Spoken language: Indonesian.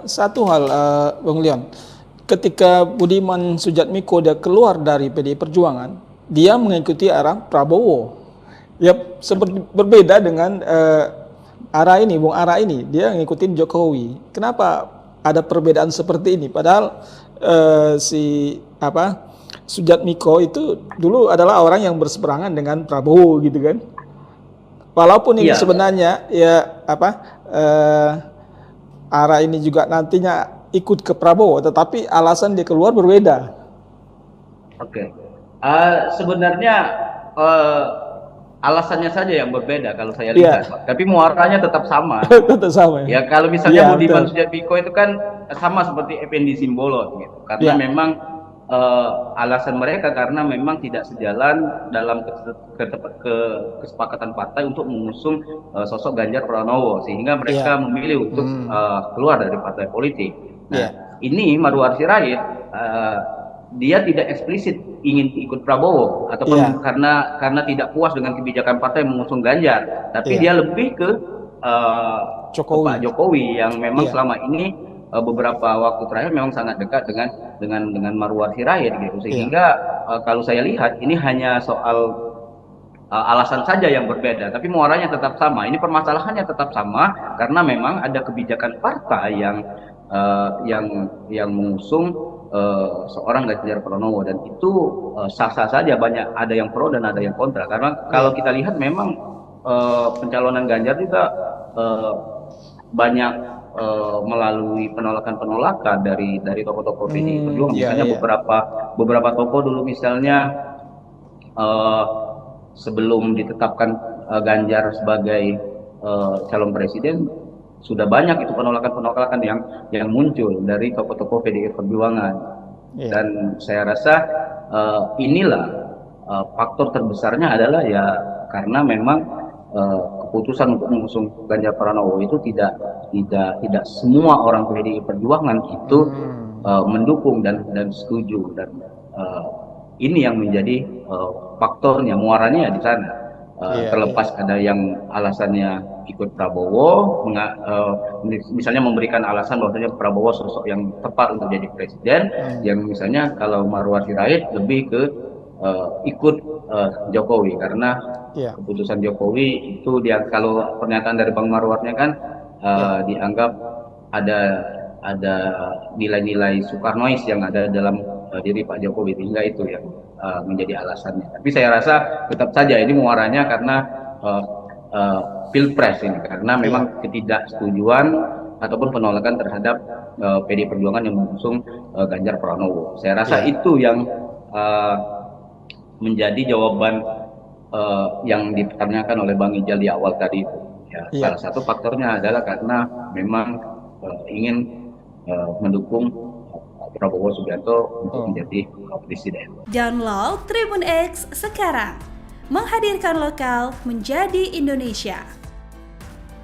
Satu hal, Bung Leon, ketika Budiman Sujatmiko dia keluar dari PDI Perjuangan, dia mengikuti arah Prabowo. Ya, seperti berbeda dengan arah ini, Bung Ara ini, dia ngikutin Jokowi. Kenapa ada perbedaan seperti ini? Padahal Sujatmiko itu dulu adalah orang yang berseberangan dengan Prabowo gitu kan. Walaupun ini sebenarnya Ara ini juga nantinya ikut ke Prabowo, tetapi alasan dia keluar berbeda. Oke. Sebenarnya alasannya saja yang berbeda kalau saya lihat, tapi muaranya tetap sama. Tetap sama. Ya, kalau misalnya Budiman Sujatmiko itu kan sama seperti Effendi Simbolon gitu. Karena memang alasan mereka karena memang tidak sejalan dalam kesepakatan partai untuk mengusung sosok Ganjar Pranowo, sehingga mereka memilih untuk keluar dari partai politik. Nah, ini Marwar Sirait dia tidak eksplisit ingin ikut Prabowo ataupun karena tidak puas dengan kebijakan partai mengusung Ganjar, tapi dia lebih ke Pak Jokowi yang memang selama ini beberapa waktu terakhir memang sangat dekat dengan Marwar Sirait gitu, sehingga kalau saya lihat ini hanya soal alasan saja yang berbeda, tapi muaranya tetap sama. Ini permasalahannya tetap sama karena memang ada kebijakan partai yang mengusung seorang Ganjar Pranowo, dan itu sah-sah saja. Banyak ada yang pro dan ada yang kontra, karena kalau kita lihat memang pencalonan Ganjar juga banyak melalui penolakan dari tokoh-tokoh PDI Perjuangan. Misalnya beberapa tokoh dulu, misalnya sebelum ditetapkan Ganjar sebagai calon presiden, sudah banyak itu penolakan yang muncul dari tokoh-tokoh PDI Perjuangan. Dan saya rasa inilah faktor terbesarnya adalah ya karena memang keputusan untuk mengusung Ganjar Pranowo itu tidak semua orang PDI Perjuangan itu mendukung dan setuju, dan ini yang menjadi faktornya, muaranya di sana. Terlepas ada yang alasannya ikut Prabowo, misalnya memberikan alasan bahwasanya Prabowo sosok yang tepat untuk jadi presiden, yang misalnya kalau Marwar Sirait lebih ke ikut Jokowi karena keputusan Jokowi itu dia, kalau pernyataan dari Bang Marwarnya kan dianggap ada nilai-nilai Soekarnois yang ada dalam diri Pak Jokowi, sehingga itu yang menjadi alasannya. Tapi saya rasa tetap saja ini muaranya karena Pilpres ini, karena memang ketidaksetujuan ataupun penolakan terhadap PDI Perjuangan yang mengusung Ganjar Pranowo. Saya rasa itu yang menjadi jawaban yang dipertanyakan oleh Bang Ijal di awal tadi itu. Salah satu faktornya adalah karena memang ingin mendukung Prabowo Subianto untuk menjadi presiden. Download Tribun X sekarang, menghadirkan lokal menjadi Indonesia.